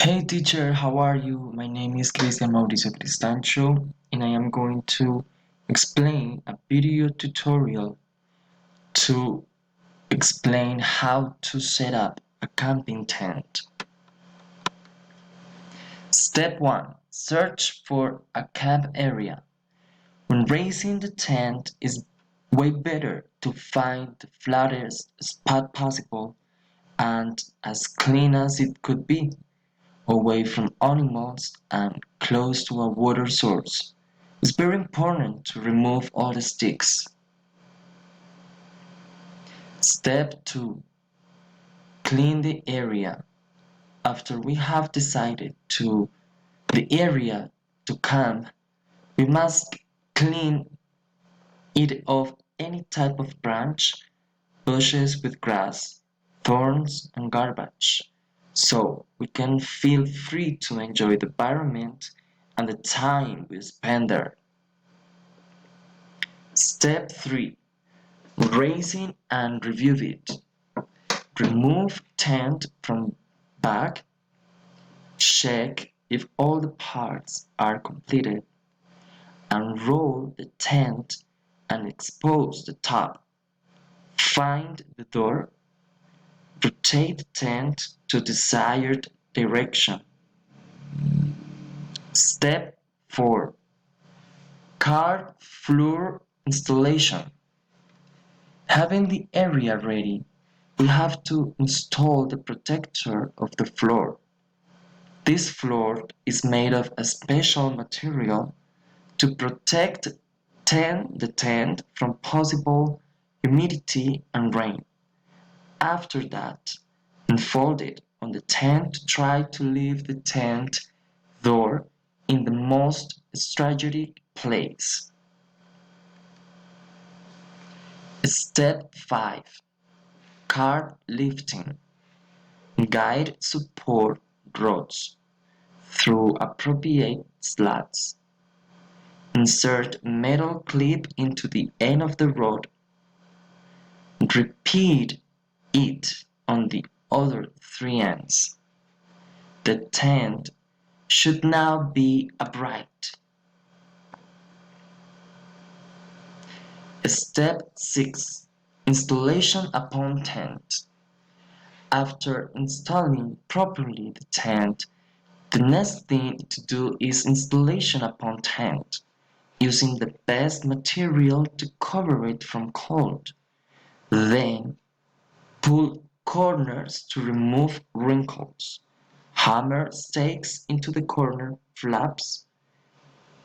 Hey teacher, how are you? My name is Cristian Mauricio Cristancho and I am going to explain a video tutorial to explain how to set up a camping tent. Step 1. Search for a camp area. When raising the tent, it's way better to find the flattest spot possible and as clean as it could be, away from animals and close to a water source. It's very important to remove all the sticks. Step 2. Clean the area. After we have decided to the area to camp, we must clean it of any type of branch, bushes with grass, thorns and garbage, so we can feel free to enjoy the environment and the time we spend there. Step 3. Raising and review it. Remove tent from back. Check if all the parts are completed. Unroll the tent and expose the top. Find the door. Rotate the tent to desired direction. Step 4. Card floor installation. Having the area ready, we have to install the protector of the floor. This floor is made of a special material to protect the tent from possible humidity and rain. After that, unfold it on the tent to try to leave the tent door in the most strategic place. Step 5. Card lifting. Guide support rods through appropriate slats. Insert metal clip into the end of the rod. Repeat it on the other 3 ends. The tent should now be upright. Step 6. Installation upon tent. After installing properly the tent, the next thing to do is installation upon tent, using the best material to cover it from cold. Then, pull corners to remove wrinkles. Hammer stakes into the corner flaps.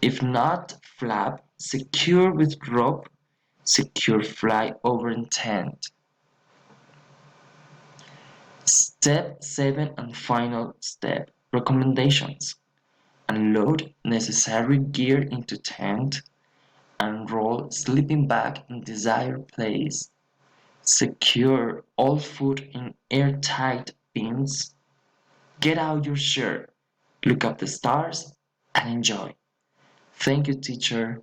If not flap, secure with rope. Secure fly over tent. Step 7 and final step. Recommendations. Unload necessary gear into tent. Unroll sleeping bag in desired place. Secure all food in airtight bins. Get out your shirt. Look up the stars and enjoy. Thank you, teacher.